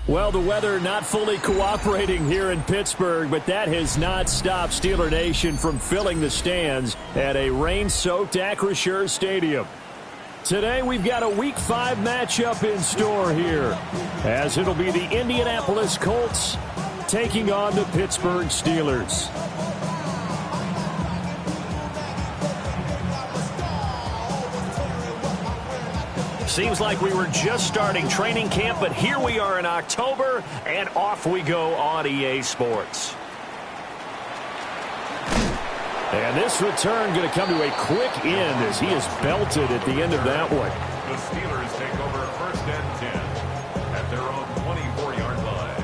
Well, the weather not fully cooperating here in Pittsburgh, but that has not stopped Steeler Nation from filling the stands at a rain-soaked Acrisure Stadium. Today, we've got a Week 5 matchup in store here, as it'll be the Indianapolis Colts taking on the Pittsburgh Steelers. Seems like we were just starting training camp, but here we are in October, and off we go on EA Sports. And this return going to come to a quick end as he is belted at the end of that one. The Steelers take over 1st and 10 at their own 24-yard line.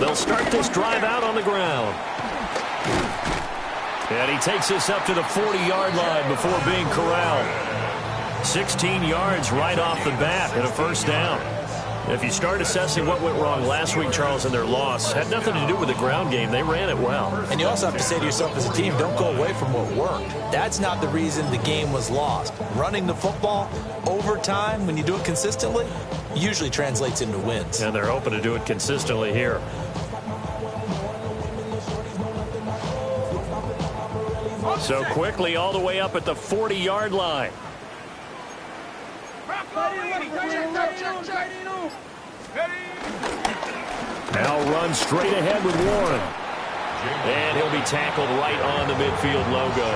They'll start this drive out on the ground. And he takes this up to the 40-yard line before being corralled. 16 yards right off the bat and a 1st down. If you start assessing what went wrong last week, Charles, in their loss, had nothing to do with the ground game. They ran it well. And you also have to say to yourself as a team, don't go away from what worked. That's not the reason the game was lost. Running the football over time, when you do it consistently, usually translates into wins. And they're hoping to do it consistently here. So quickly all the way up at the 40-yard line. Now runs straight ahead with Warren. And he'll be tackled right on the midfield logo.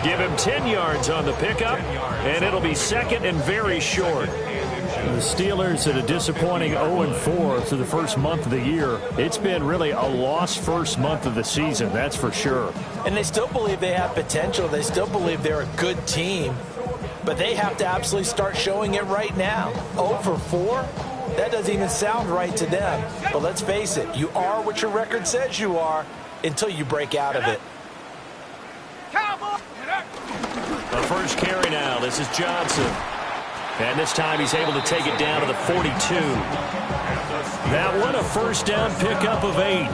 Give him 10 yards on the pickup, and it'll be 2nd and very short. The Steelers at a disappointing 0-4 through the first month of the year. It's been really a lost first month of the season, that's for sure. And they still believe they have potential. They still believe they're a good team. But they have to absolutely start showing it right now. 0-4? That doesn't even sound right to them. But let's face it, you are what your record says you are until you break out of it. The first carry now. This is Johnson. And this time he's able to take it down to the 42. That one a 1st down pickup of 8.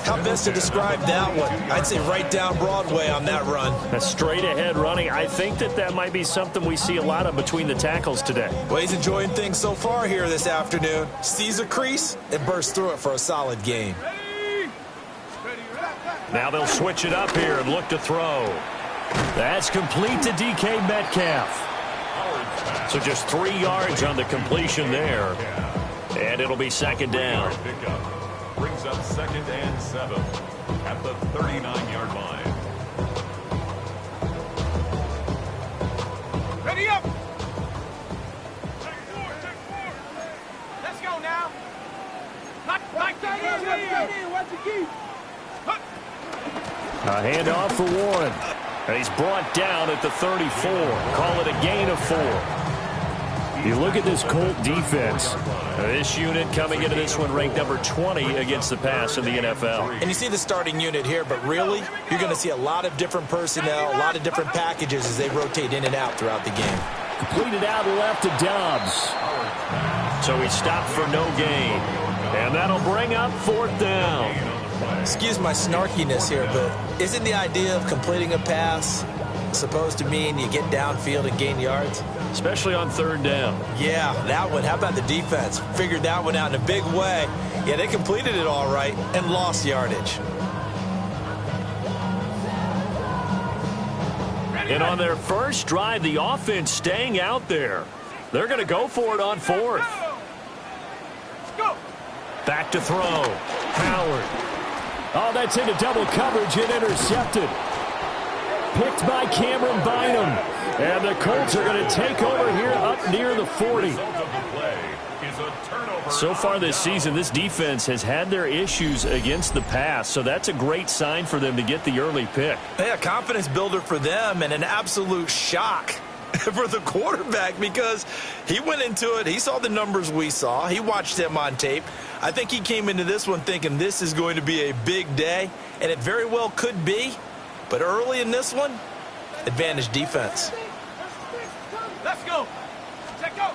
How best to describe that one? I'd say right down Broadway on that run. A straight ahead running. I think that might be something we see a lot of between the tackles today. Well, he's enjoying things so far here this afternoon. Sees a crease and bursts through it for a solid game. Now they'll switch it up here and look to throw. That's complete to DK Metcalf. So just 3 yards on the completion there. And it'll be 2nd down. Brings up 2nd and 7 at the 39-yard line. Ready up. Let's go now. Watch the key. A handoff for Warren. And he's brought down at the 34. Call it a gain of 4. You look at this Colt defense. This unit coming into this one ranked number 20 against the pass in the NFL. And you see the starting unit here, but really, you're going to see a lot of different personnel, a lot of different packages as they rotate in and out throughout the game. Completed out left to Dobbs. So he stopped for no gain. And that'll bring up 4th down. Excuse my snarkiness here, but isn't the idea of completing a pass supposed to mean you get downfield and gain yards? Especially on 3rd down. Yeah, that one. How about the defense? Figured that one out in a big way. Yeah, they completed it all right and lost yardage. And on their first drive, the offense staying out there. They're going to go for it on 4th. Back to throw. Howard. Oh, that's into double coverage and intercepted. Picked by Cameron Bynum. And the Colts are going to take over here up near the 40. So far this season, this defense has had their issues against the pass, so that's a great sign for them to get the early pick. Yeah, confidence builder for them and an absolute shock for the quarterback because he went into it. He saw the numbers we saw. He watched them on tape. I think he came into this one thinking this is going to be a big day, and it very well could be. But early in this one, advantage defense. Let's go. Check go.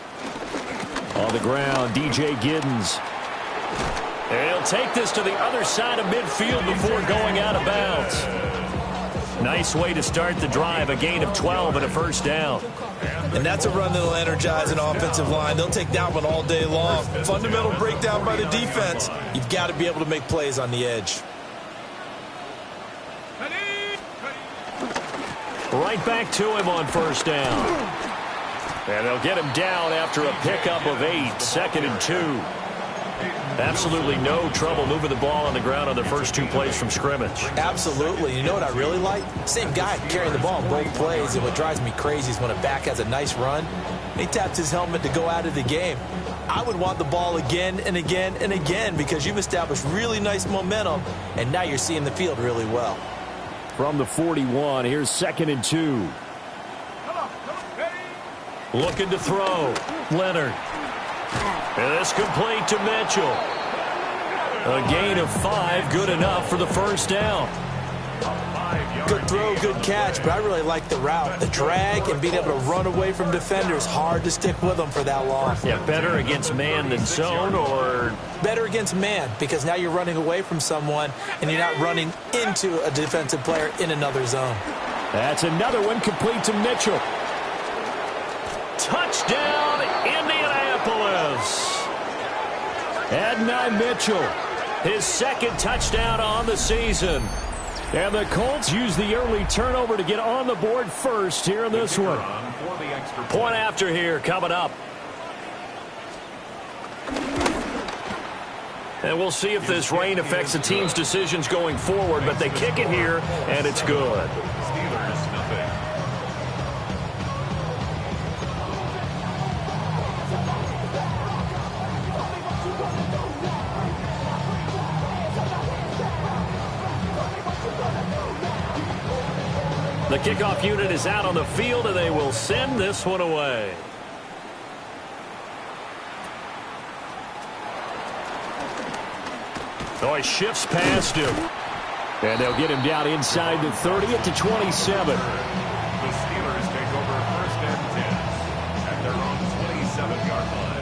On the ground, DJ Giddens. And he'll take this to the other side of midfield before going out of bounds. Nice way to start the drive, a gain of 12 and a first down. And that's a run that'll energize an offensive line. They'll take that one all day long. Fundamental breakdown by the defense. You've got to be able to make plays on the edge. Right back to him on first down. And they'll get him down after a pickup of 8, 2nd and 2. Absolutely no trouble moving the ball on the ground on the first 2 plays from scrimmage. Absolutely. You know what I really like? Same guy carrying the ball in both plays, and what drives me crazy is when a back has a nice run, he taps his helmet to go out of the game. I would want the ball again and again and again because you've established really nice momentum, and now you're seeing the field really well. From the 41, here's 2nd and 2. Looking to throw. Leonard. And this complete to Mitchell. A gain of 5, good enough for the first down. Good throw, good catch, but I really like the route. The drag and being able to run away from defenders, hard to stick with them for that long. Yeah, better against man than zone, or? Better against man, because now you're running away from someone and you're not running into a defensive player in another zone. That's another one complete to Mitchell. Touchdown, Indianapolis. Adonai Mitchell, his 2nd touchdown on the season. And the Colts use the early turnover to get on the board first here in this one. Point after here coming up. And we'll see if this rain affects the team's decisions going forward, but they kick it here, and it's good. Steelers, nothing. The kickoff unit is out on the field, and they will send this one away. Oh, he shifts past him. And they'll get him down inside the 30 at the 27. The Steelers take over 1st and 10 at their own 27-yard line.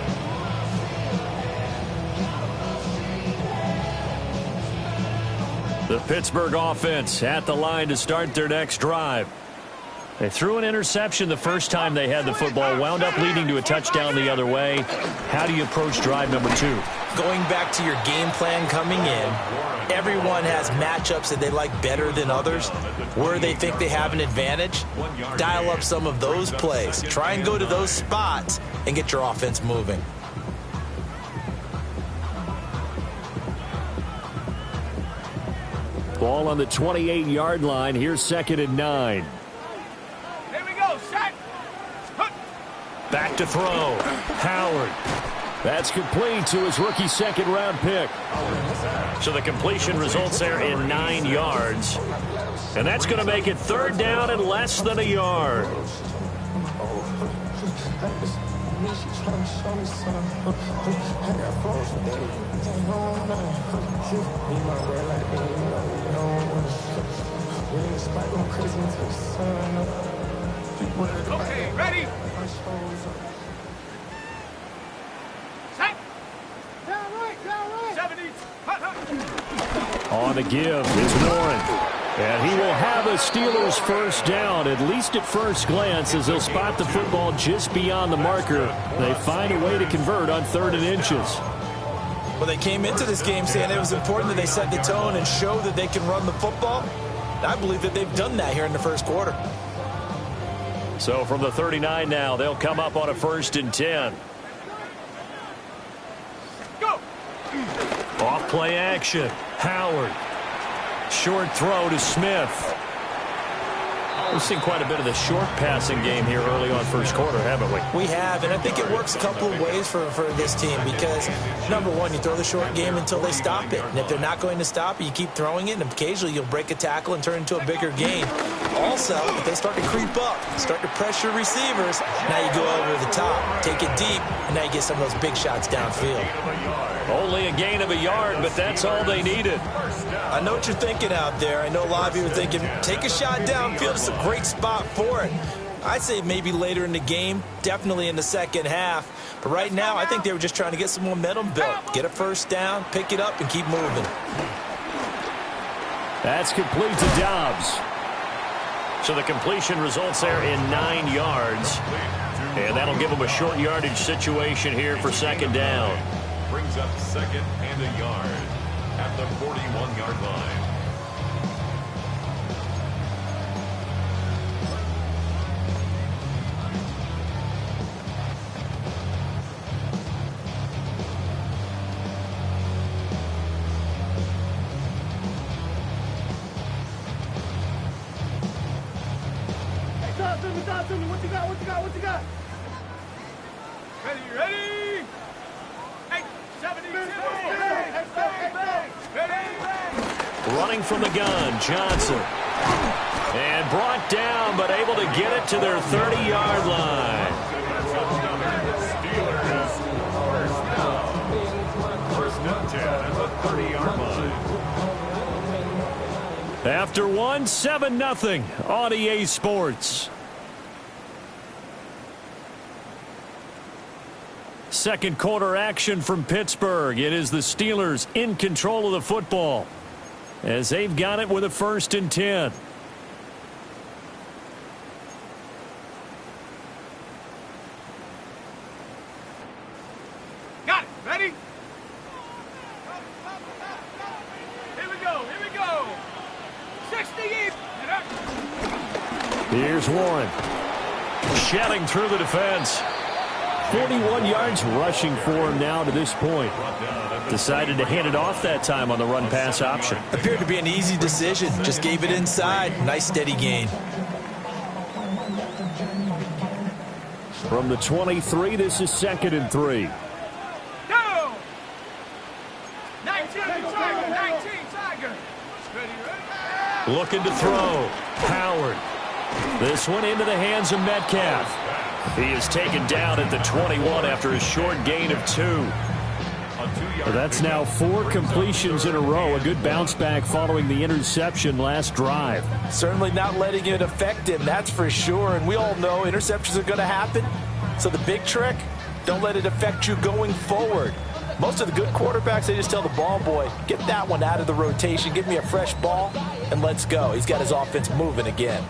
The Pittsburgh offense at the line to start their next drive. They threw an interception the first time they had the football, wound up leading to a touchdown the other way. How do you approach drive number 2? Going back to your game plan coming in, everyone has matchups that they like better than others. Where they think they have an advantage, dial up some of those plays. Try and go to those spots and get your offense moving. Ball on the 28-yard line. Here's 2nd and 9. Here we go, set. Back to throw. Howard. That's complete to his rookie 2nd-round pick. So the completion results there in 9 yards. And that's going to make it 3rd down and less than a yard. Okay, ready? Set. Down right. 70. On the give is Warren. And he will have a Steelers first down, at least at first glance, as they'll spot the football just beyond the marker. They find a way to convert on 3rd and inches. Well, they came into this game saying it was important that they set the tone and show that they can run the football. I believe that they've done that here in the first quarter. So from the 39 now, they'll come up on a 1st and 10. Go. Off play action. Howard. Short throw to Smith. We've seen quite a bit of the short passing game here early on first quarter, haven't we? We have, and I think it works a couple of ways for this team because, number one, you throw the short game until they stop it. And if they're not going to stop it, you keep throwing it, and occasionally you'll break a tackle and turn it into a bigger gain. Also, if they start to creep up, start to pressure receivers, now you go over the top, take it deep, and now you get some of those big shots downfield. Only a gain of a yard, but that's all they needed. I know what you're thinking out there. I know a lot of you are thinking, take a shot downfield. It's a great spot for it. I'd say maybe later in the game, definitely in the second half. But right now, I think they were just trying to get some momentum built. Get a first down, pick it up, and keep moving. That's complete to Dobbs. So the completion results there in 9 yards. And that'll give them a short yardage situation here for second down. Brings up second and a yard at the 41-yard line. What you got? Ready? 8, 70, ready? Running from the gun, Johnson. And brought down, but able to get it to their 30-yard line. First down 10 at the 30-yard line. After one, 7-0 on EA Sports. Second quarter action from Pittsburgh. It is the Steelers in control of the football as they've got it with a 1st and 10. Got it. Ready? Here we go. 60 each. Here's Warren. Shedding through the defense. 41 yards rushing for him now to this point. Decided to hand it off that time on the run-pass option. Appeared to be an easy decision. Just gave it inside. Nice steady gain. From the 23, this is 2nd and 3. Go! 19 Tiger. Ready? Looking to throw. Howard. This one into the hands of Metcalf. He is taken down at the 21 after a short gain of 2. That's now 4 completions in a row. A good bounce back following the interception last drive. Certainly not letting it affect him, that's for sure. And we all know interceptions are going to happen. So the big trick, don't let it affect you going forward. Most of the good quarterbacks, they just tell the ball boy, get that one out of the rotation, give me a fresh ball, and let's go. He's got his offense moving again.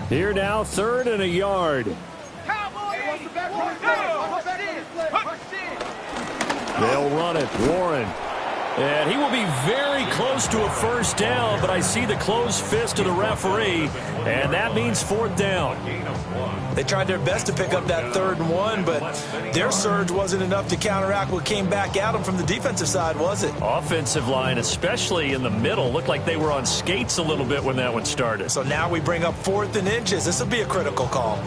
Here now, 3rd and a yard. They'll run it. Warren. And he will be very close to a 1st down, but I see the closed fist of the referee, and that means 4th down. They tried their best to pick up that 3rd and 1, but their surge wasn't enough to counteract what came back at them from the defensive side, was it? Offensive line, especially in the middle, looked like they were on skates a little bit when that one started. So now we bring up 4th and inches. This will be a critical call.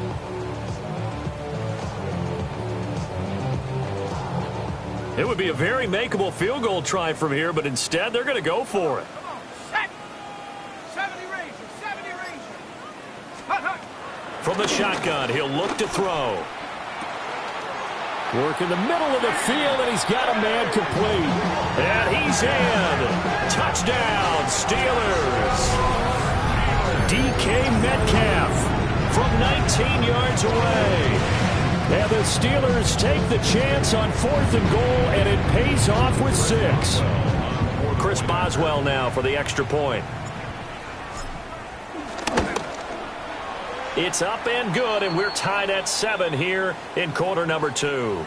It would be a very makeable field goal try from here, but instead they're going to go for it. 70 Ranger. From the shotgun, he'll look to throw. Work in the middle of the field, and he's got a man complete. And he's in. Touchdown, Steelers. DK Metcalf from 19 yards away. And the Steelers take the chance on 4th and goal, and it pays off with 6. Chris Boswell now for the extra point. It's up and good, and we're tied at 7 here in quarter number 2.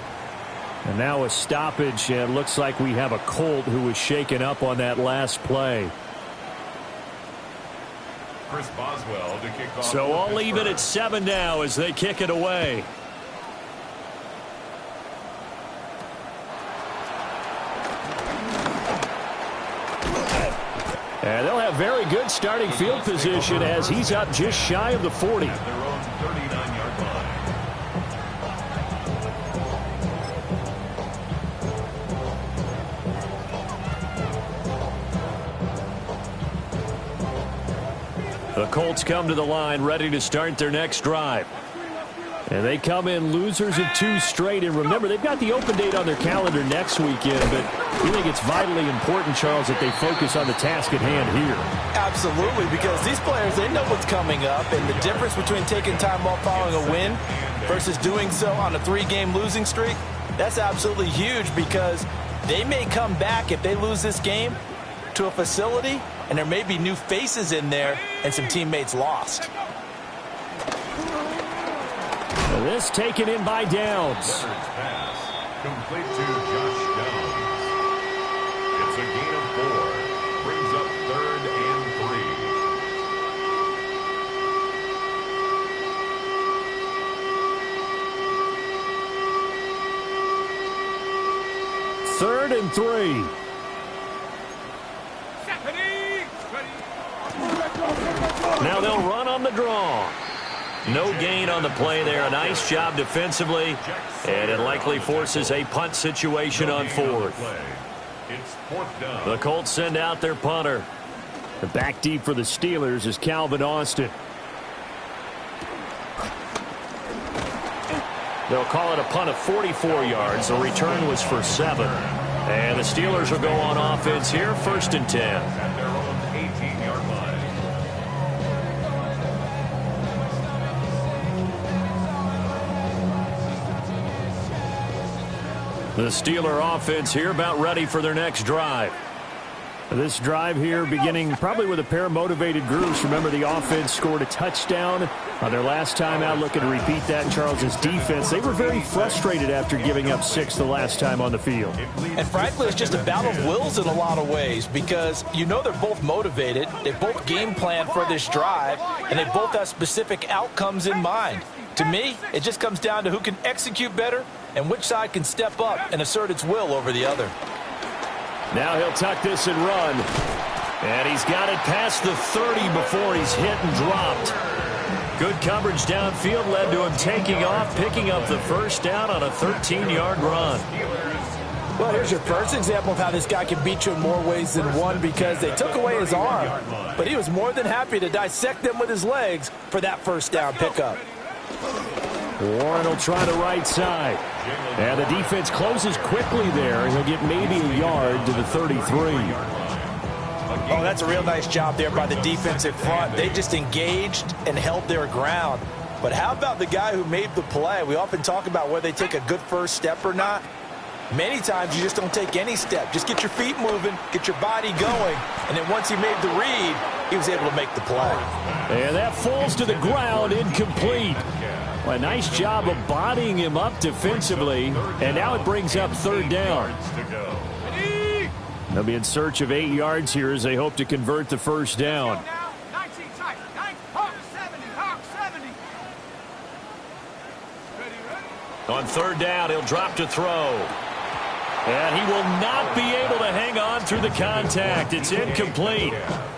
And now a stoppage, and it looks like we have a Colt who was shaken up on that last play. Chris Boswell to kick off. So I'll leave it at 7 now as they kick it away. And they'll have very good starting field position as he's up just shy of the 40. At their own 39-yard line. The Colts come to the line ready to start their next drive. And they come in losers of 2 straight. And remember, they've got the open date on their calendar next weekend. But we think it's vitally important, Charles, that they focus on the task at hand here. Absolutely, because these players, they know what's coming up. And the difference between taking time off following a win versus doing so on a 3-game losing streak, that's absolutely huge because they may come back if they lose this game to a facility, and there may be new faces in there and some teammates lost. This taken in by Downs. Pass complete to Josh Downs. It's a gain of 4. Brings up 3rd and 3. 3rd and 3. Now they'll run on the draw. No gain on the play there. A nice job defensively. And it likely forces a punt situation on 4th. It's 4th down. The Colts send out their punter. The back deep for the Steelers is Calvin Austin. They'll call it a punt of 44 yards. The return was for 7. And the Steelers will go on offense here, 1st and 10. At their own 18-yard line. The Steeler offense here about ready for their next drive. This drive here beginning probably with a pair of motivated groups. Remember, the offense scored a touchdown on their last time out. Looking to repeat that in Charles's defense. They were very frustrated after giving up 6 the last time on the field. And frankly, it's just a battle of wills in a lot of ways because you know they're both motivated. They both game plan for this drive, and they both have specific outcomes in mind. To me, it just comes down to who can execute better and which side can step up and assert its will over the other. Now he'll tuck this and run. And he's got it past the 30 before he's hit and dropped. Good coverage downfield led to him taking off, picking up the 1st down on a 13-yard run. Well, here's your first example of how this guy can beat you in more ways than one because they took away his arm, but he was more than happy to dissect them with his legs for that 1st down pickup. Warren will try the right side. And the defense closes quickly there, and he'll get maybe a yard to the 33. Oh, that's a real nice job there by the defensive front. They just engaged and held their ground. But how about the guy who made the play? We often talk about whether they take a good first step or not. Many times you just don't take any step. Just get your feet moving, get your body going, and then once he made the read, he was able to make the play. And that falls to the ground, incomplete. Well, a nice job of bodying him up defensively, and now it brings up 3rd down. They'll be in search of 8 yards here as they hope to convert the 1st down. On 3rd down, he'll drop to throw. And he will not be able to hang on through the contact. It's incomplete.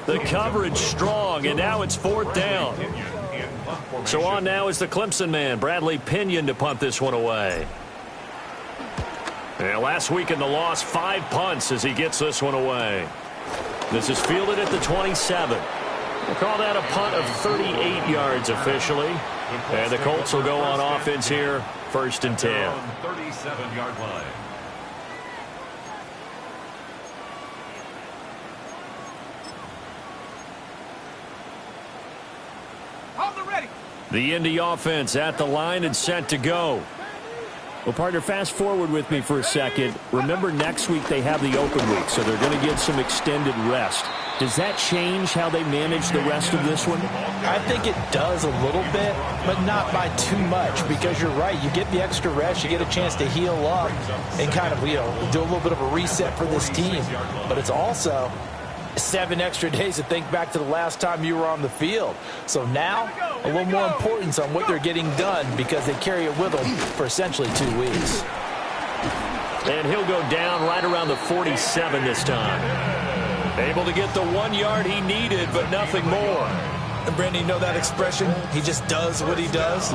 The coverage strong, and now it's 4th down. So on now is the Clemson man, Bradley Pinion, to punt this one away. And last week in the loss, 5 punts as he gets this one away. This is fielded at the 27. We'll call that a punt of 38 yards officially. And the Colts will go on offense here, 1st and 10. 37-yard line. The Indy offense at the line and set to go. Well, partner, fast forward with me for a second. Remember, next week they have the open week, so they're going to get some extended rest. Does that change how they manage the rest of this one? I think it does a little bit, but not by too much, because you're right. You get the extra rest, you get a chance to heal up and kind of, do a little bit of a reset for this team. But it's also 7 extra days to think back to the last time you were on the field. So now, a little more importance on what they're getting done because they carry it with them for essentially 2 weeks. And he'll go down right around the 47 this time. Able to get the 1 yard he needed, but nothing more. And Brandon, you know that expression? He just does what he does.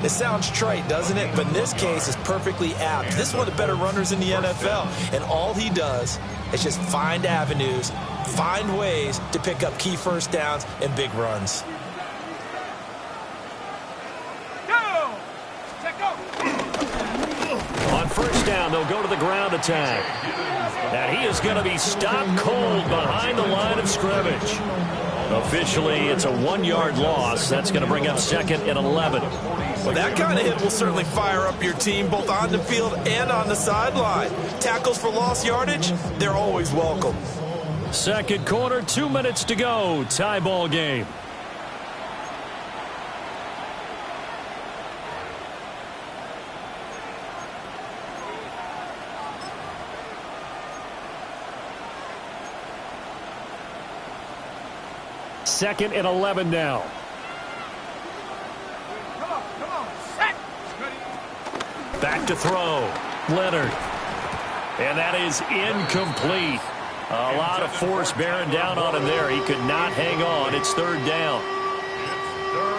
It sounds trite, doesn't it? But in this case, it's perfectly apt. This is one of the better runners in the NFL. And all he does is just find avenues, find ways to pick up key first downs and big runs. On first down, they'll go to the ground attack. And he is going to be stopped cold behind the line of scrimmage. Officially, it's a 1 yard loss. That's going to bring up 2nd and 11. Well, that kind of hit will certainly fire up your team both on the field and on the sideline. Tackles for lost yardage, they're always welcome. Second quarter, 2 minutes to go. Tie ball game. Second and 11 now. Come on, set. Ready. Back to throw. Leonard. And that is incomplete. A lot of force bearing down on him there. He could not hang on. It's third down.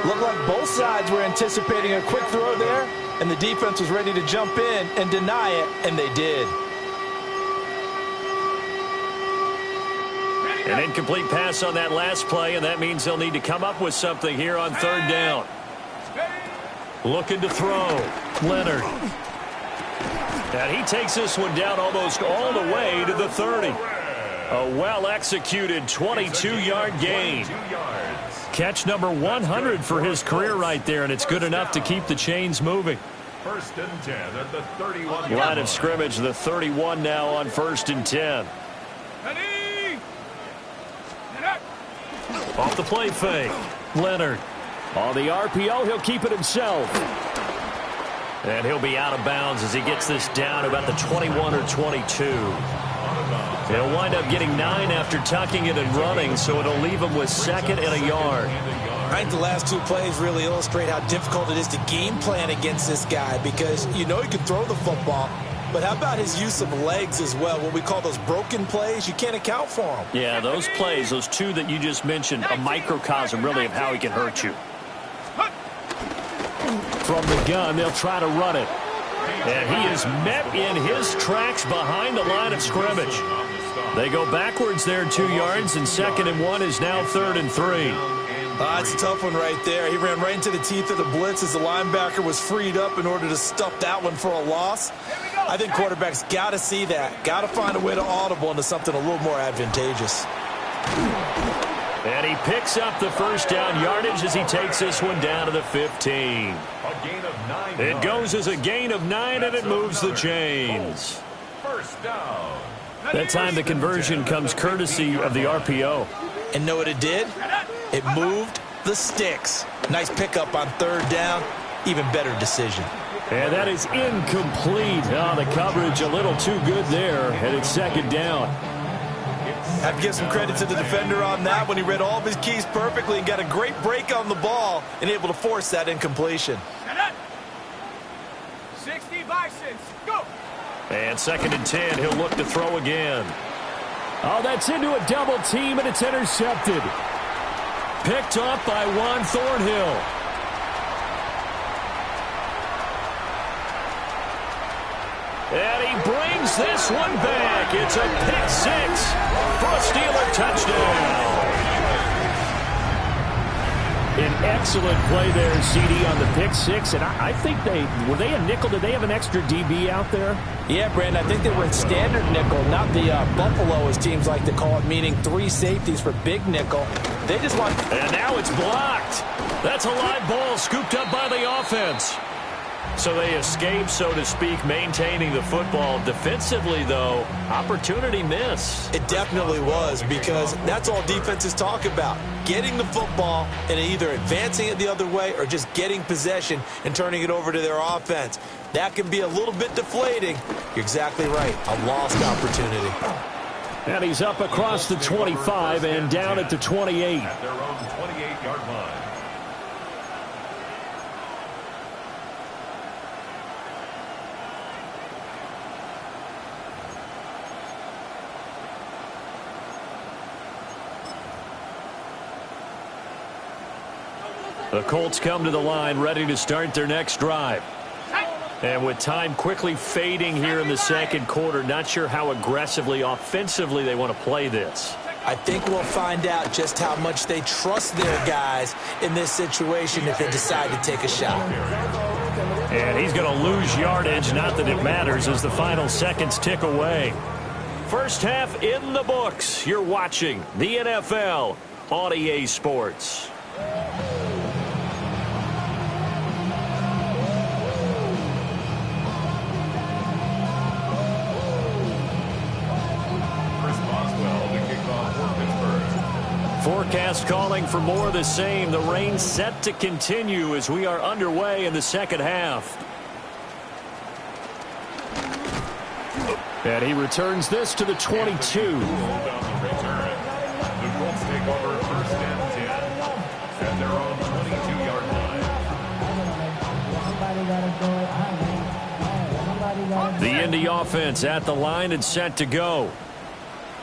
Looked like both sides were anticipating a quick throw there, and the defense was ready to jump in and deny it, and they did. An incomplete pass on that last play, and that means they'll need to come up with something here on third down. Looking to throw. Leonard. And he takes this one down almost all the way to the 30. A well-executed 22-yard gain. Catch number 100 for his career right there, and it's good enough to keep the chains moving. First and 10 at the 31. Line of scrimmage, the 31 now on first and 10. Ready. Off the play fake. Leonard. On the RPO, he'll keep it himself. And he'll be out of bounds as he gets this down about the 21 or 22. He'll wind up getting 9 after tucking it and running, so it'll leave him with 2nd and a yard. I think the last 2 plays really illustrate how difficult it is to game plan against this guy because you know he can throw the football, but how about his use of legs as well? What we call those broken plays, you can't account for them. Yeah, those plays, those 2 that you just mentioned, a microcosm really of how he can hurt you. From the gun, they'll try to run it. And he is met in his tracks behind the line of scrimmage. They go backwards there 2 yards, and 2nd and 1 is now 3rd and 3. It's a tough one right there. He ran right into the teeth of the blitz as the linebacker was freed up in order to stuff that one for a loss. I think quarterbacks got to see that. Got to find a way to audible into something a little more advantageous. And he picks up the first down yardage as he takes this one down to the 15. It goes as a gain of 9, and it moves the chains. First down. That time the conversion comes courtesy of the RPO. And know what it did? It moved the sticks. Nice pickup on third down. Even better decision. And that is incomplete. The coverage a little too good there, and it's 2nd down. Have to give some credit to the defender on that when he read all of his keys perfectly and got a great break on the ball and able to force that incompletion. 60 Bisons, go! And 2nd and 10, he'll look to throw again. Oh, that's into a double team, and it's intercepted. Picked up by Juan Thornhill. And he brings this one back. It's a pick 6 for a Steeler touchdown. An excellent play there, CD, on the pick 6. And I think were they a nickel? Did they have an extra DB out there? Yeah, Brandon, I think they were in standard nickel, not the Buffalo, as teams like to call it, meaning 3 safeties for big nickel. They just want... And now it's blocked. That's a live ball scooped up by the offense. So they escape, so to speak, maintaining the football. Defensively, though, opportunity miss. It definitely was, because that's all defenses talk about. Getting the football and either advancing it the other way or just getting possession and turning it over to their offense. That can be a little bit deflating. You're exactly right. A lost opportunity. And he's up across the 25 and down at the 28. At their own 28-yard line. The Colts come to the line ready to start their next drive. And with time quickly fading here in the second quarter, not sure how aggressively, offensively they want to play this. I think we'll find out just how much they trust their guys in this situation if they decide to take a shot. And he's going to lose yardage, not that it matters, as the final seconds tick away. First half in the books. You're watching the NFL on EA Sports. Forecast calling for more of the same. The rain set to continue as we are underway in the second half. And he returns this to the 22. The Colts take over first and 10 at their own 22-yard line. The Indy offense at the line and set to go.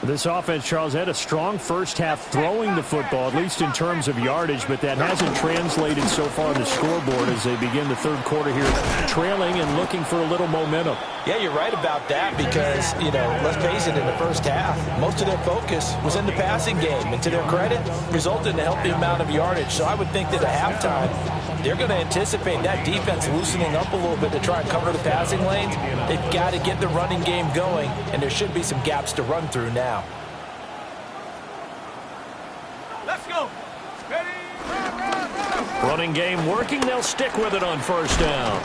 This offense, Charles, had a strong first half throwing the football, at least in terms of yardage, but that hasn't translated so far on the scoreboard as they begin the third quarter here, trailing and looking for a little momentum. Yeah, you're right about that because, let's face it, in the first half, most of their focus was in the passing game. And to their credit, resulted in a healthy amount of yardage. So I would think that at halftime, they're going to anticipate that defense loosening up a little bit to try and cover the passing lanes. They've got to get the running game going, and there should be some gaps to run through now. Let's go. Ready? Running game working. They'll stick with it on first down.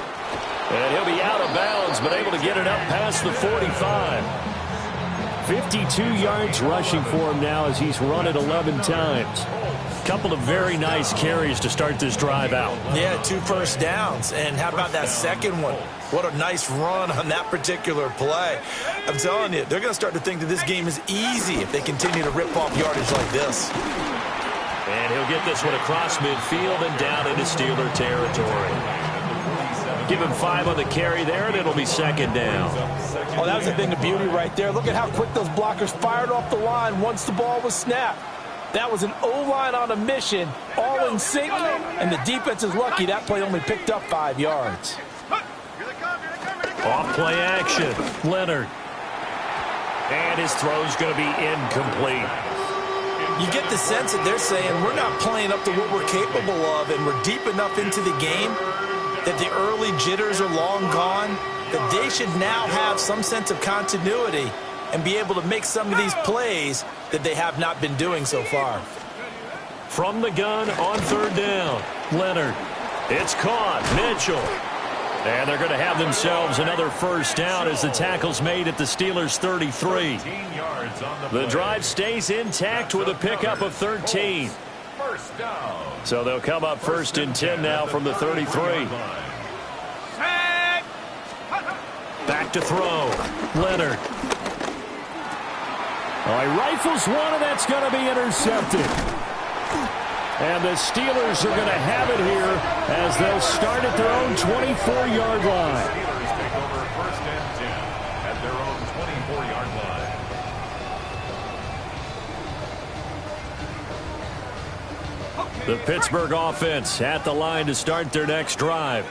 And he'll be out of bounds, but able to get it up past the 45. 52 yards rushing for him now as he's run it 11 times. Couple of very nice carries to start this drive out. Yeah, 2 first downs. And how about that second one? What a nice run on that particular play. I'm telling you, they're going to start to think that this game is easy if they continue to rip off yardage like this. And he'll get this one across midfield and down into Steeler territory. Give him 5 on the carry there, and it'll be second down. Oh, that was a thing of beauty right there. Look at how quick those blockers fired off the line once the ball was snapped. That was an O-line on a mission, all in sync, and the defense is lucky that play only picked up 5 yards. Off play action, Leonard. And his throw's going to be incomplete. You get the sense that they're saying we're not playing up to what we're capable of, and we're deep enough into the game that the early jitters are long gone, that they should now have some sense of continuity and be able to make some of these plays that they have not been doing so far. From the gun on third down, Leonard. It's caught, Mitchell. And they're going to have themselves another first down as the tackle's made at the Steelers' 33. The drive stays intact with a pickup of 13. So they'll come up first and 10 now from the 33. Back to throw, Leonard. He rifles one, and that's going to be intercepted. And the Steelers are going to have it here as they'll start at their own 24-yard line. Steelers take over first and 10 at their own 24-yard line. The Pittsburgh offense at the line to start their next drive.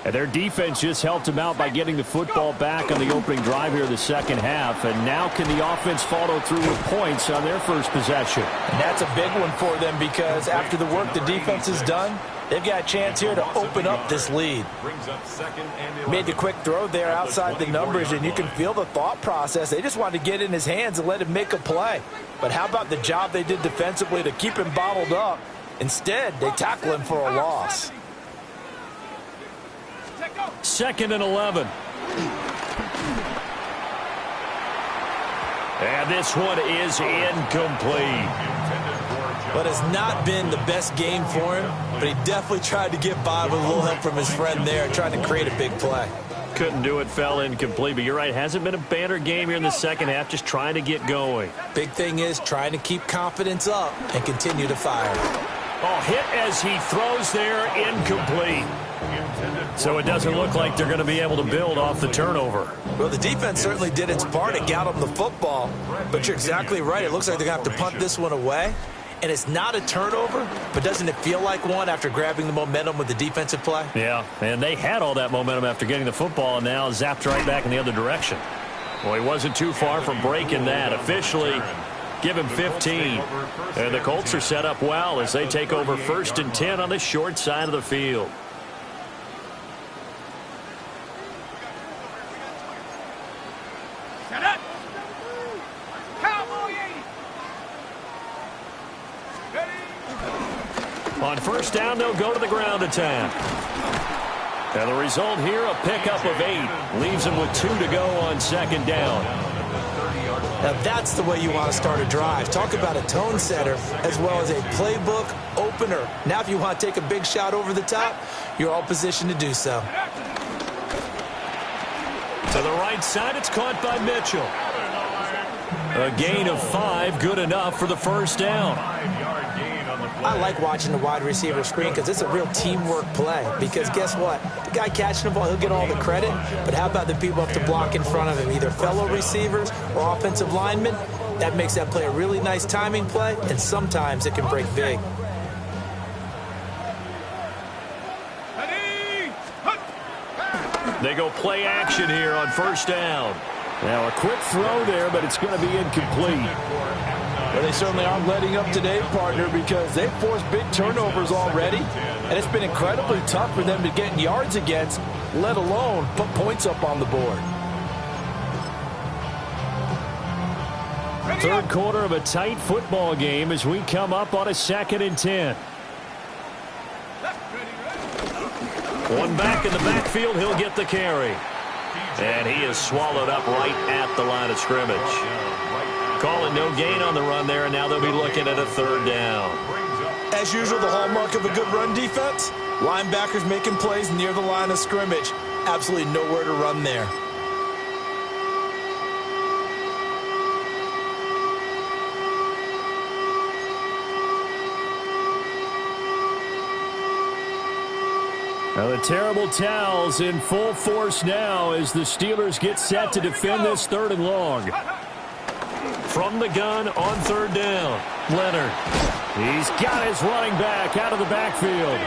And their defense just helped them out by getting the football back on the opening drive here in the second half. And now can the offense follow through with points on their first possession? And that's a big one for them because after the work the defense has done, they've got a chance here to open up this lead. Made the quick throw there outside the numbers, and you can feel the thought process. They just wanted to get in his hands and let him make a play. But how about the job they did defensively to keep him bottled up? Instead, they tackle him for a loss. Second and 11. And this one is incomplete. But it's not been the best game for him, but he definitely tried to get by with a little help from his friend there, trying to create a big play. Couldn't do it, fell incomplete, but you're right, hasn't been a banner game here in the second half, just trying to get going. Big thing is trying to keep confidence up and continue to fire. Oh, hit as he throws there, incomplete. So it doesn't look like they're going to be able to build off the turnover. Well, the defense certainly did its part. It got them the football. But you're exactly right. It looks like they're going to have to punt this one away. and it's not a turnover, but doesn't it feel like one after grabbing the momentum with the defensive play? Yeah, and they had all that momentum after getting the football, and now zapped right back in the other direction. Well, he wasn't too far from breaking that. Officially, give him 15. And the Colts are set up well as they take over 1st and 10 on the short side of the field. Set up. Cowboy 80. Ready. On 1st down, they'll go to the ground attack. And the result here, a pickup of 8. Leaves them with 2 to go on 2nd down. Now that's the way you want to start a drive. Talk about a tone setter as well as a playbook opener. Now if you want to take a big shot over the top, you're all positioned to do so. To the right side, it's caught by Mitchell. A gain of 5, good enough for the 1st down. I like watching the wide receiver screen because it's a real teamwork play. Because guess what? The guy catching the ball, he'll get all the credit. But how about the people up to block in front of him, either fellow receivers or offensive linemen? That makes that play a really nice timing play, and sometimes it can break big. They go play action here on 1st down. Now a quick throw there, but it's going to be incomplete. Well, they certainly aren't letting up today, partner, because they've forced big turnovers already, and it's been incredibly tough for them to get yards against, let alone put points up on the board. 3rd quarter of a tight football game as we come up on a 2nd and 10. One back in the backfield, he'll get the carry. And he is swallowed up right at the line of scrimmage. Calling no gain on the run there, and now they'll be looking at a 3rd down. As usual, the hallmark of a good run defense, linebackers making plays near the line of scrimmage. Absolutely nowhere to run there. Now the terrible towels in full force now as the Steelers get set to defend this 3rd and long. From the gun on 3rd down, Leonard. He's got his running back out of the backfield.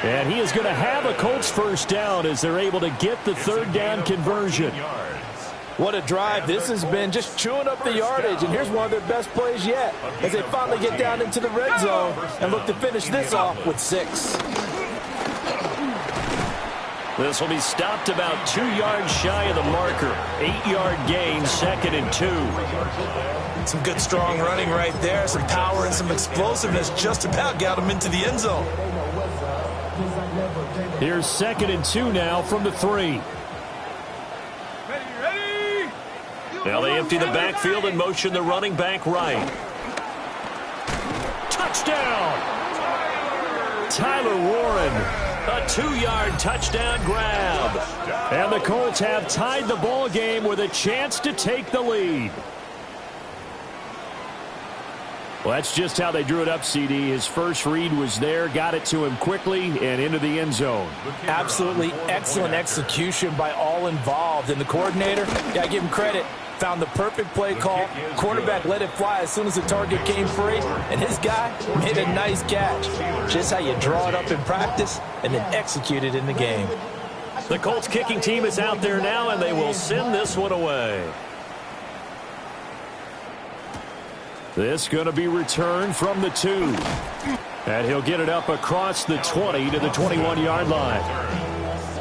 And he is going to have a Colts 1st down as they're able to get the 3rd down conversion. What a drive this has been, just chewing up the yardage. And here's one of their best plays yet as they finally get down into the red zone and look to finish this off with 6. This will be stopped about 2 yards shy of the marker. 8-yard gain, 2nd and 2. Some good strong running right there. Some power and some explosiveness just about got him into the end zone. Here's 2nd and 2 now from the 3. Ready. Now they empty the backfield and motion the running back right. Touchdown! Tyler Warren. A 2-yard touchdown grab. And the Colts have tied the ball game with a chance to take the lead. Well, that's just how they drew it up, CD. His first read was there, got it to him quickly, and into the end zone. Absolutely excellent execution by all involved. And the coordinator, got to give him credit, found the perfect play call. Quarterback let it fly as soon as the target came free, and his guy made a nice catch. Just how you draw it up in practice and then execute it in the game. The Colts kicking team is out there now, and they will send this one away. This going to be returned from the 2. And he'll get it up across the 20 to the 21-yard line.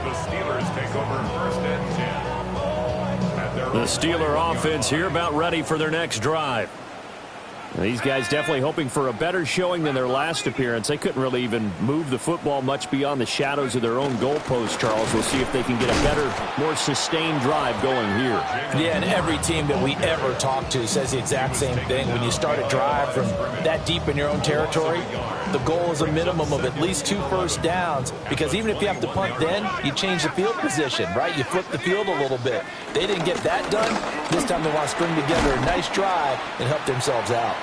The Steelers take over 1st and 10. The Steeler offense here about ready for their next drive. These guys definitely hoping for a better showing than their last appearance. They couldn't really even move the football much beyond the shadows of their own goalpost, Charles. We'll see if they can get a better, more sustained drive going here. Yeah, and every team that we ever talk to says the exact same thing. When you start a drive from that deep in your own territory, the goal is a minimum of at least 2 first downs, because even if you have to punt then, you change the field position, right? You flip the field a little bit. They didn't get that done. This time they want to string together a nice drive and help themselves out.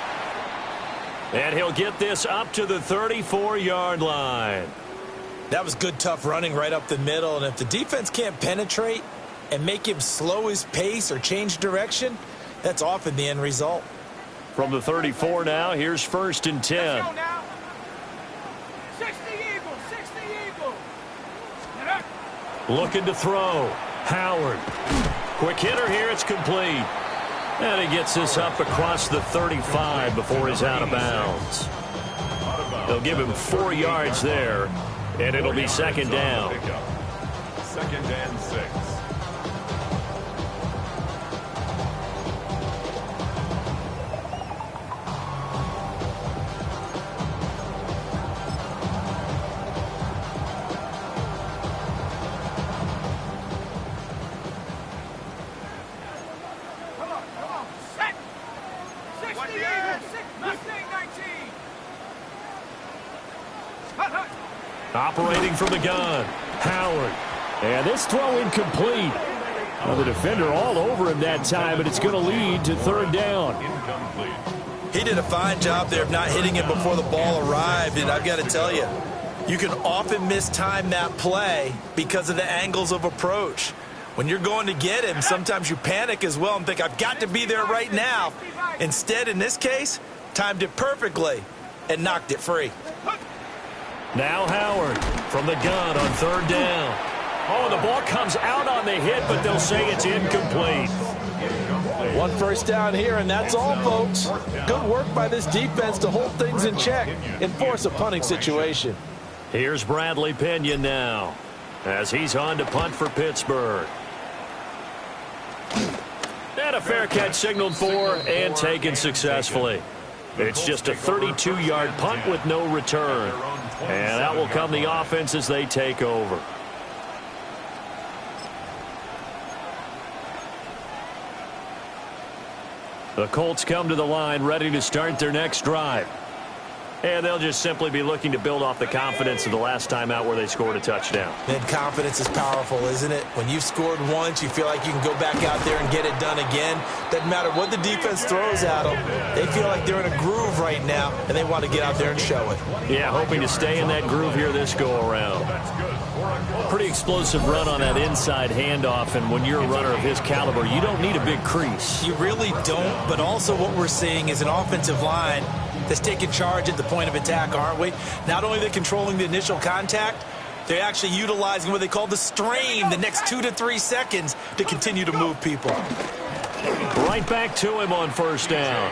And he'll get this up to the 34-yard line. That was good, tough running right up the middle. And if the defense can't penetrate and make him slow his pace or change direction, that's often the end result. From the 34 now, here's 1st and 10. Let's go now. 60 Eagles, 60 Eagles. Looking to throw. Howard. Quick hitter here, it's complete. And he gets this up across the 35 before he's out of bounds. They'll give him 4 yards there, and it'll be 2nd down. 2nd and 6. Operating from the gun, Howard. And this throw incomplete. Well, the defender all over him that time, but it's going to lead to 3rd down. Incomplete. He did a fine job there of not hitting him before the ball arrived, and I've got to tell you, you can often mistime that play because of the angles of approach. When you're going to get him, sometimes you panic as well and think, I've got to be there right now. Instead, in this case, timed it perfectly and knocked it free. Now Howard from the gun on 3rd down. Oh, the ball comes out on the hit, but they'll say it's incomplete. 1 first down here, and that's all, folks. Good work by this defense to hold things in check and force a punting situation. Here's Bradley Pinion now as he's on to punt for Pittsburgh. And a fair catch signaled for and taken successfully. It's just a 32-yard punt with no return. And out will come the offense as they take over. The Colts come to the line ready to start their next drive. And they'll just simply be looking to build off the confidence of the last time out where they scored a touchdown. And confidence is powerful, isn't it? When you've scored once, you feel like you can go back out there and get it done again. Doesn't matter what the defense throws at them. They feel like they're in a groove right now, and they want to get out there and show it. Yeah, hoping to stay in that groove here this go-around. Pretty explosive run on that inside handoff, and when you're a runner of his caliber, you don't need a big crease. You really don't, but also what we're seeing is an offensive line that's taking charge at the point of attack, aren't we? Not only are they controlling the initial contact, they're actually utilizing what they call the strain the next 2 to 3 seconds to continue to move people. Right back to him on 1st down.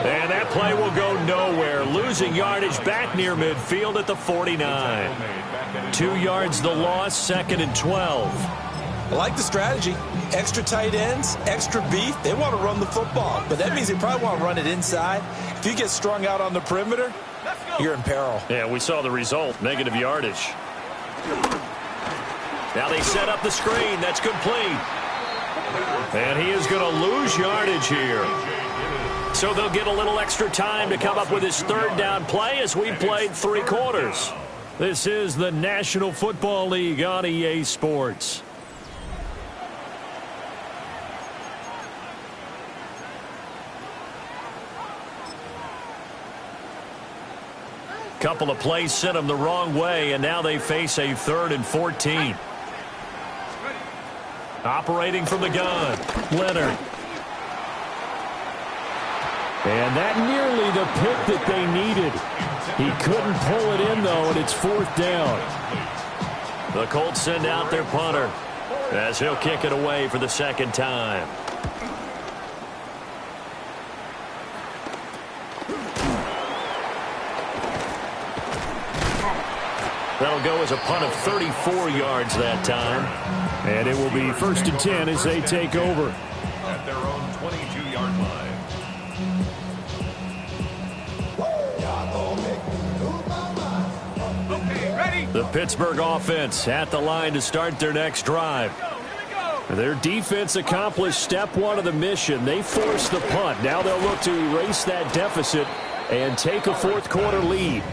And that play will go nowhere. Losing yardage back near midfield at the 49. 2 yards the loss, 2nd and 12. I like the strategy. Extra tight ends, extra beef. They want to run the football, but that means they probably want to run it inside. If you get strung out on the perimeter, you're in peril. Yeah, we saw the result, negative yardage. Now they set up the screen. That's complete. And he is going to lose yardage here. So they'll get a little extra time to come up with his 3rd down play as we played 3 quarters. This is the National Football League on EA Sports. Couple of plays sent them the wrong way, and now they face a 3rd and 14. Operating from the gun, Leonard. And that nearly the pick that they needed. He couldn't pull it in, though, and it's 4th down. The Colts send out their punter as he'll kick it away for the 2nd time. That'll go as a punt of 34 yards that time. And it will be 1st and 10 as they take over. At their own 22-yard line. Okay, ready? The Pittsburgh offense at the line to start their next drive. Their defense accomplished step 1 of the mission. They forced the punt. Now they'll look to erase that deficit and take a 4th quarter lead.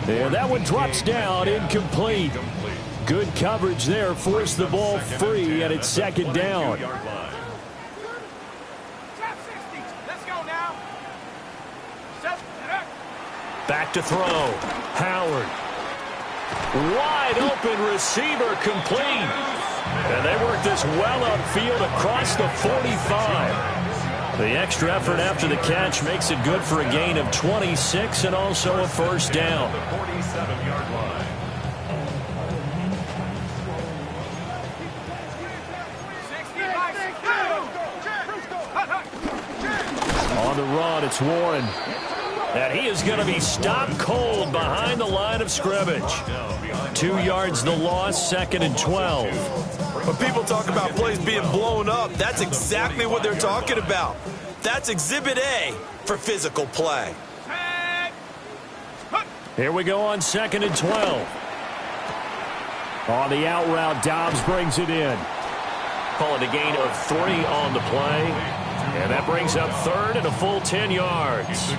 And that one drops down, incomplete. Good coverage there, forced the ball free, and it's 2nd down. Top 60. Let's go now. Back to throw. Howard. Wide open receiver complete. And they work this well upfield across the 45. The extra effort after the catch makes it good for a gain of 26 and also a first down. The 47-yard line. On the run, it's Warren. And he is going to be stopped cold behind the line of scrimmage. 2 yards the loss, 2nd and 12. When people talk about plays being blown up, that's exactly what they're talking about. That's Exhibit A for physical play. Here we go on 2nd and 12. On the out route, Dobbs brings it in. Call it a gain of 3 on the play. And that brings up 3rd and a full 10 yards.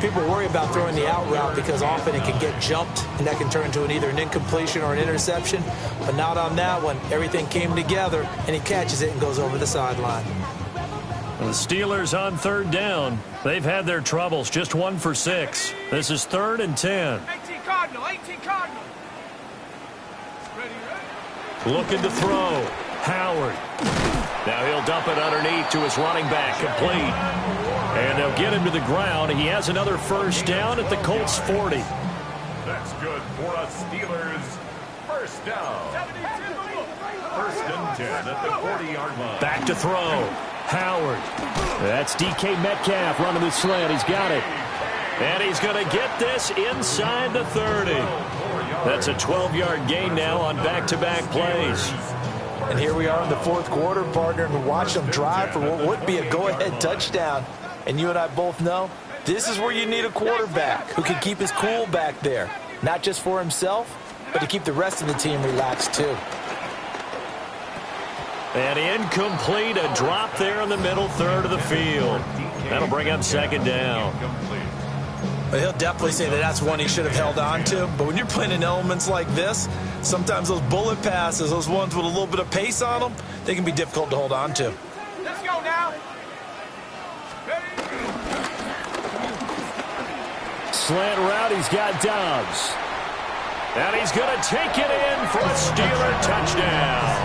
People worry about throwing the out route because often it can get jumped, and that can turn into either an incompletion or an interception. But not on that one. Everything came together, and he catches it and goes over the sideline. The Steelers on 3rd down. They've had their troubles, just 1 for 6. This is 3rd and 10. 18 Cardinal, 18 Cardinal. Looking to throw. Howard. Now he'll dump it underneath to his running back, complete. And they'll get him to the ground. He has another first down at the Colts 40. That's good for a Steelers first down. 1st and 10 at the 40-yard line. Back to throw. Howard. That's DK Metcalf running the slant. He's got it. And he's going to get this inside the 30. That's a 12-yard gain now on back-to-back plays. And here we are in the 4th quarter, partner, and watch them drive for what would be a go-ahead touchdown. And you and I both know this is where you need a quarterback who can keep his cool back there. Not just for himself, but to keep the rest of the team relaxed too. And incomplete, a drop there in the middle third of the field. That'll bring up 2nd down. Well, he'll definitely say that that's one he should have held on to. But when you're playing in elements like this, sometimes those bullet passes, those ones with a little bit of pace on them, they can be difficult to hold on to. Let's go now. Slant route, he's got Dobbs. And he's going to take it in for a Steeler touchdown.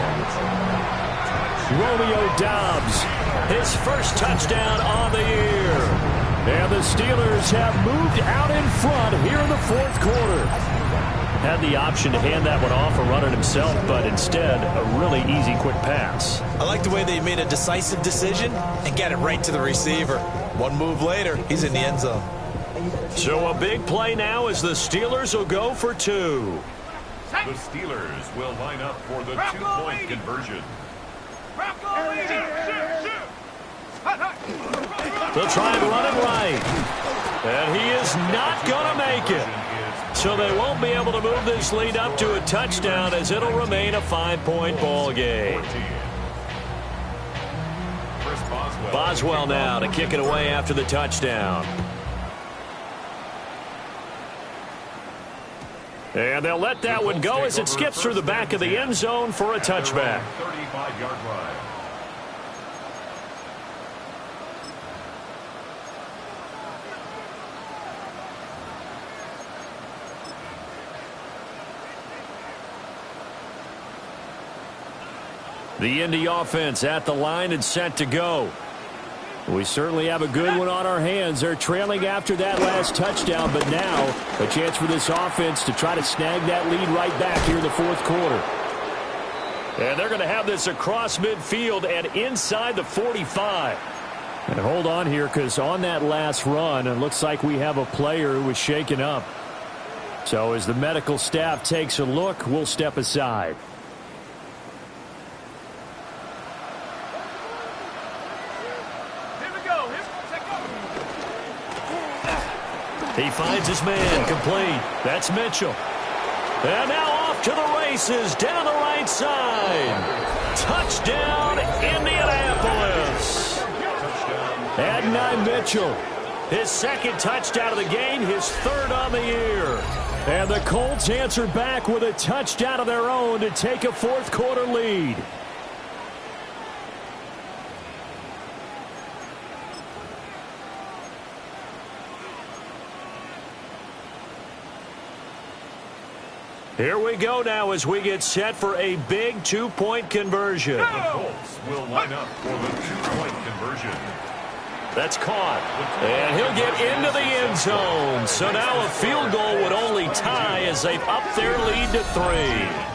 Romeo Dobbs, his first touchdown on the year. And the Steelers have moved out in front here in the 4th quarter. Had the option to hand that one off or run it himself, but instead, a really easy, quick pass. I like the way they made a decisive decision and got it right to the receiver. One move later, he's in the end zone. So a big play now as the Steelers will go for 2. The Steelers will line up for the 2-point conversion. They'll try and run it right. And he is not going to make it. So they won't be able to move this lead up to a touchdown as it'll remain a 5-point ball game. Boswell now to kick it away after the touchdown. And they'll let that one go as it skips through the back of the end zone for a touchback. 35-yard line. The Indy offense at the line and set to go. We certainly have a good one on our hands. They're trailing after that last touchdown, but now a chance for this offense to try to snag that lead right back here in the 4th quarter. And they're going to have this across midfield and inside the 45. And hold on here, because on that last run, it looks like we have a player who was shaken up. So as the medical staff takes a look, we'll step aside. He finds his man, complete. That's Mitchell. And now off to the races, down the right side. Touchdown, Indianapolis. Adonai Mitchell. His 2nd touchdown of the game, his 3rd on the year. And the Colts answer back with a touchdown of their own to take a 4th quarter lead. Here we go now as we get set for a big 2-point conversion. The Colts will line up for the 2-point conversion. That's caught. And he'll get into the end zone. So now a field goal would only tie as they've upped their lead to 3.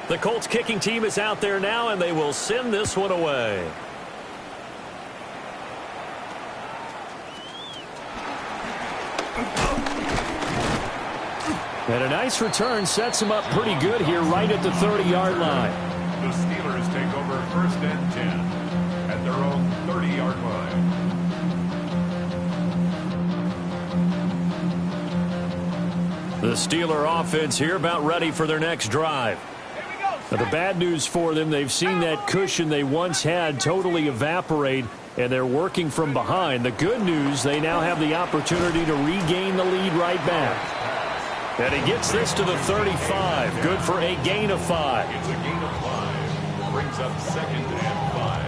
The Colts kicking team is out there now, and they will send this one away. And a nice return sets them up pretty good here right at the 30-yard line. The Steelers take over 1st and 10 at their own 30-yard line. The Steeler offense here about ready for their next drive. Now, the bad news for them, they've seen that cushion they once had totally evaporate, and they're working from behind. The good news, they now have the opportunity to regain the lead right back. And he gets this to the 35. Good for a gain of 5. It's a gain of 5. Brings up 2nd and 5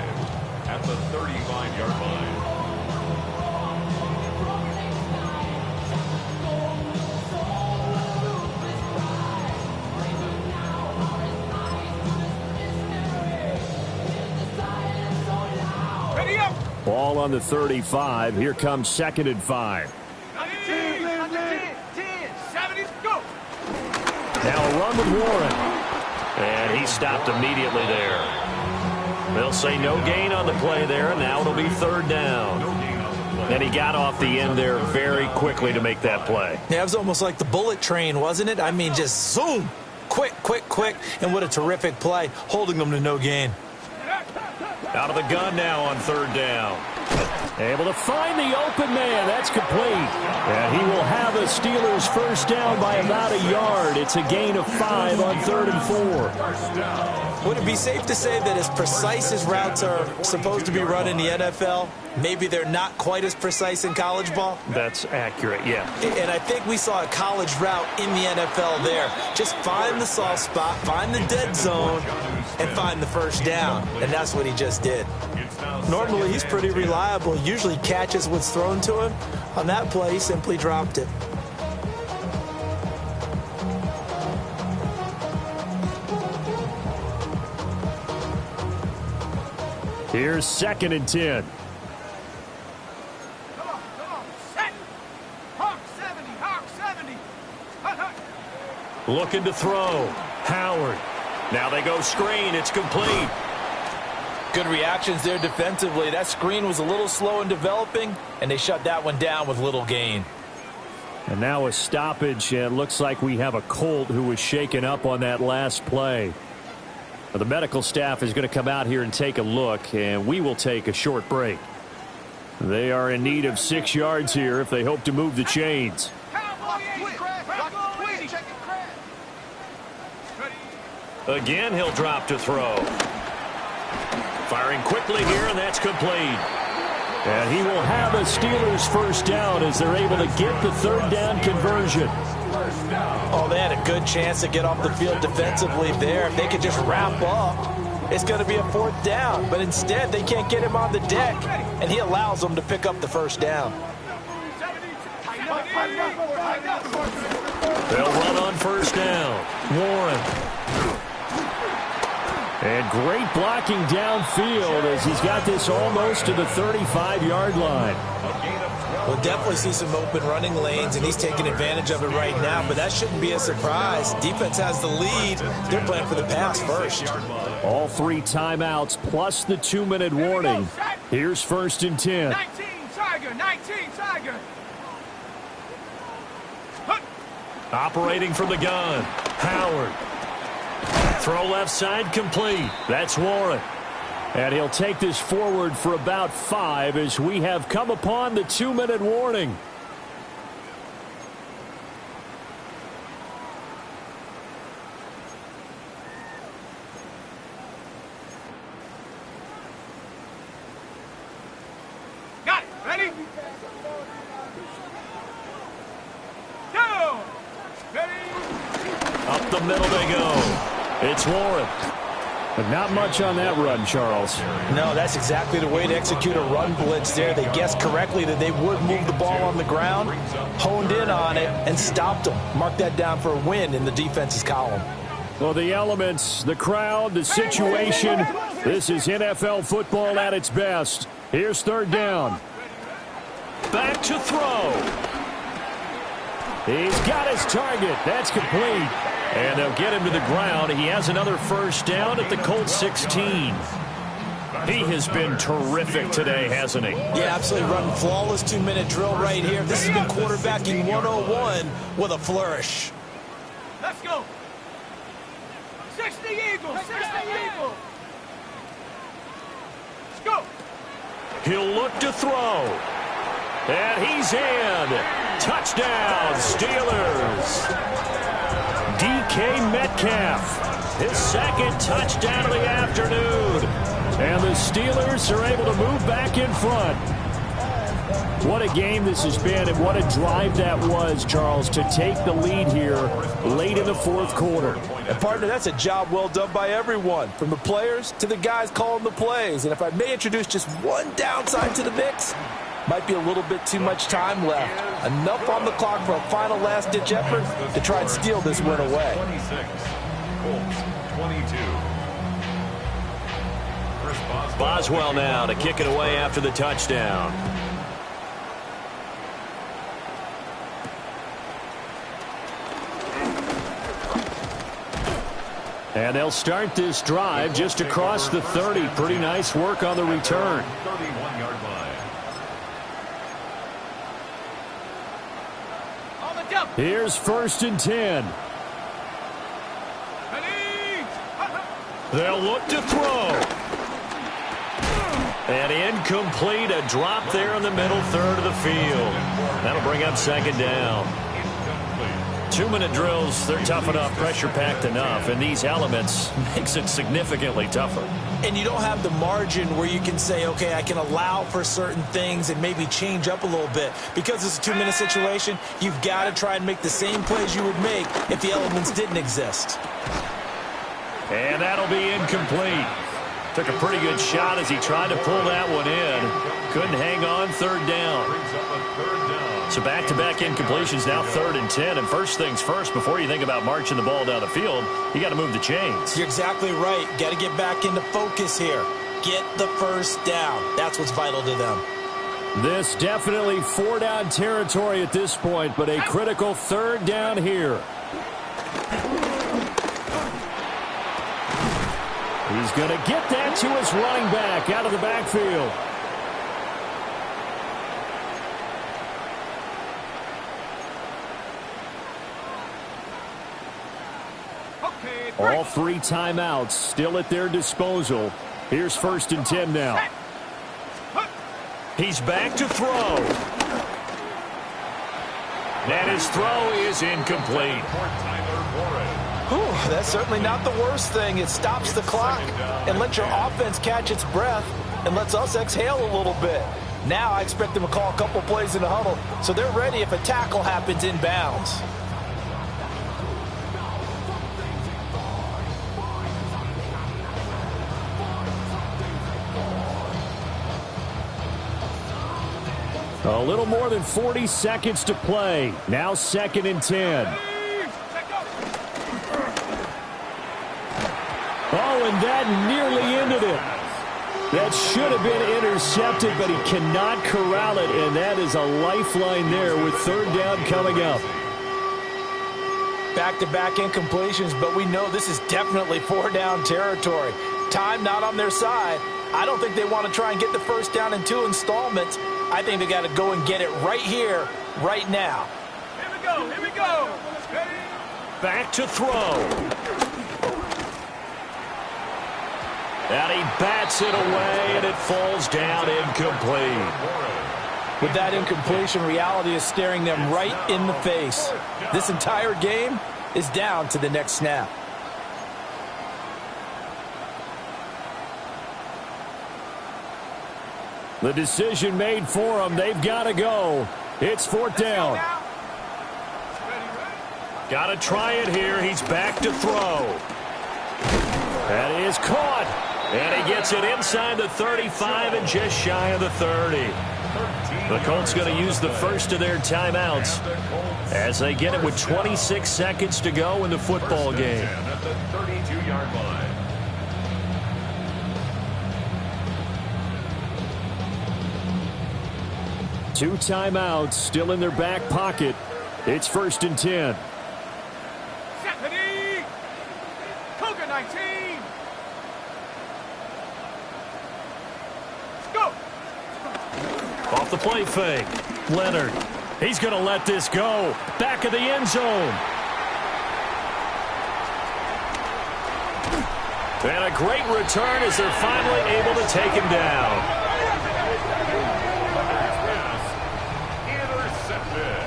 at the 35-yard line. Ball on the 35. Here comes 2nd and 5. Now a run with Warren. And he stopped immediately there. They'll say no gain on the play there, and now it'll be 3rd down. And he got off the end there very quickly to make that play. Yeah, it was almost like the bullet train, wasn't it? I mean, just zoom. Quick, quick, quick. And what a terrific play, holding them to no gain. Out of the gun now on 3rd down. Able to find the open man. That's complete. And he will have a Steelers 1st down by about a yard. It's a gain of 5 on 3rd and 4. Would it be safe to say that as precise as routes are supposed to be run in the NFL, maybe they're not quite as precise in college ball? That's accurate, yeah. And I think we saw a college route in the NFL there. Just find the soft spot, find the dead zone, and find the 1st down. And that's what he just did. Normally, he's pretty reliable. Usually catches what's thrown to him. On that play, he simply dropped it. Here's 2nd and 10. Come on, set. Hawk 70, Hawk 70. Hut, hut. Looking to throw. Howard. Now they go screen. It's complete. Good reactions there defensively. That screen was a little slow in developing, and they shut that one down with little gain. And now a stoppage. It looks like we have a Colt who was shaken up on that last play. The medical staff is going to come out here and take a look, and we will take a short break. They are in need of 6 yards here if they hope to move the chains. Again, he'll drop to throw. Firing quickly here, and that's complete. And he will have a Steelers 1st down as they're able to get the 3rd down conversion. Oh, they had a good chance to get off the field defensively there. If they could just wrap up, it's going to be a 4th down. But instead, they can't get him on the deck, and he allows them to pick up the 1st down. They'll run on 1st down. Warren. And great blocking downfield as he's got this almost to the 35-yard line. We'll definitely see some open running lanes, and he's taking advantage of it right now, but that shouldn't be a surprise. Defense has the lead. They're playing for the pass first. All 3 timeouts plus the 2-minute warning. Here's 1st and 10. 19 Tiger, 19 Tiger. Operating from the gun. Howard. Throw left side complete. That's Warren. And he'll take this forward for about 5 as we have come upon the 2-minute warning. Got it. Ready? Go. Ready? Up the middle they go. It's Warren. But not much on that run, Charles. No, that's exactly the way to execute a run blitz there. They guessed correctly that they would move the ball on the ground, honed in on it, and stopped them. Mark that down for a win in the defense's column. Well, the elements, the crowd, the situation, this is NFL football at its best. Here's third down. Back to throw. He's got his target. That's complete. And they'll get him to the ground. He has another first down at the Colts 16. He has been terrific today, hasn't he? Yeah, absolutely. Running flawless 2-minute drill right here. This has been quarterbacking 101 with a flourish. Let's go. 60 Eagles. 60 Eagles. Let's go. He'll look to throw. And he's in. Touchdown, Steelers. DK Metcalf, his second touchdown of the afternoon. And the Steelers are able to move back in front. What a game this has been, and what a drive that was, Charles, to take the lead here late in the fourth quarter. And, partner, that's a job well done by everyone, from the players to the guys calling the plays. And if I may introduce just one downside to the mix, might be a little bit too much time left. Enough on the clock for a final last-ditch effort to try and steal this win away. 26, Colts 22. Boswell now to kick it away after the touchdown. And they'll start this drive just across the 30. Pretty nice work on the return. 31-yard line. Here's first and 10. They'll look to throw. And incomplete, a drop there in the middle third of the field. That'll bring up second down. 2-minute drills, they're tough enough, pressure-packed enough, and these elements makes it significantly tougher. And you don't have the margin where you can say, okay, I can allow for certain things and maybe change up a little bit. Because it's a 2-minute situation, you've got to try and make the same plays you would make if the elements didn't exist. And that'll be incomplete. Took a pretty good shot as he tried to pull that one in. Couldn't hang on, third down. So back-to-back incompletions, now 3rd and 10. And first things first, before you think about marching the ball down the field, you got to move the chains. You're exactly right. Got to get back into focus here. Get the first down. That's what's vital to them. This definitely 4-down territory at this point, but a critical 3rd down here. He's going to get that to his running back out of the backfield. All 3 timeouts still at their disposal. Here's first and 10 now. He's back to throw. And his throw is incomplete. Whew, that's certainly not the worst thing. It stops the clock and lets your offense catch its breath and lets us exhale a little bit. Now I expect them to call a couple plays in the huddle so they're ready if a tackle happens inbounds. A little more than 40 seconds to play. Now 2nd and 10. Oh, and that nearly ended it. That should have been intercepted, but he cannot corral it, and that is a lifeline there with 3rd down coming up. Back-to-back incompletions, but we know this is definitely 4-down territory. Time not on their side. I don't think they want to try and get the first down in 2 installments. I think they got to go and get it right here, right now. Here we go, here we go. Back to throw. And he bats it away, and it falls down incomplete. With that incompletion, reality is staring them right in the face. This entire game is down to the next snap. The decision made for them. They've got to go. It's 4th down. Got to try it here. He's back to throw. That is caught. And he gets it inside the 35 and just shy of the 30. The Colts going to use the first of their timeouts as they get it with 26 seconds to go in the football game. At the 32-yard line. Two timeouts still in their back pocket. It's 1st and 10. Stephanie! Cougar 19! Go! Off the play fake. Leonard. He's going to let this go. Back of the end zone. And a great return as they're finally able to take him down. Intercepted.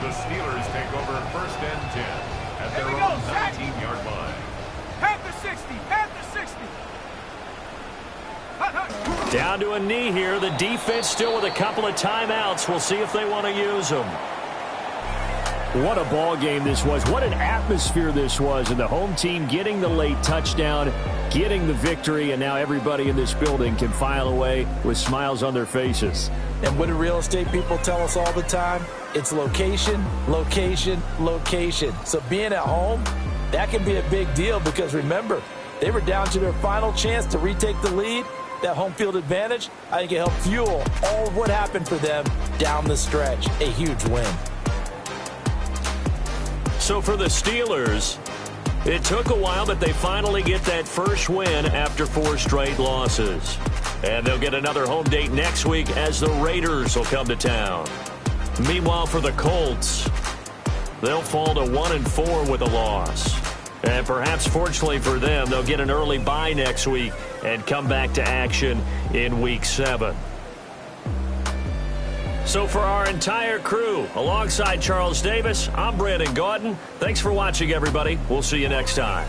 The Steelers take over 1st and 10 at their own 19-yard line. Panther 60! Panther 60! Hut, hut. Down to a knee here. The defense still with a couple of timeouts. We'll see if they want to use them. What a ball game this was. What an atmosphere this was. And the home team getting the late touchdown, getting the victory, and now everybody in this building can file away with smiles on their faces. And what do real estate people tell us all the time? It's location, location, location. So being at home, that can be a big deal because remember, they were down to their final chance to retake the lead. That home field advantage, I think it helped fuel all of what happened for them down the stretch. A huge win. So for the Steelers, it took a while, but they finally get that first win after 4 straight losses. And they'll get another home date next week as the Raiders will come to town. Meanwhile, for the Colts, they'll fall to 1-4 with a loss. And perhaps fortunately for them, they'll get an early bye next week and come back to action in Week 7. So for our entire crew, alongside Charles Davis, I'm Brandon Gaudin. Thanks for watching, everybody. We'll see you next time.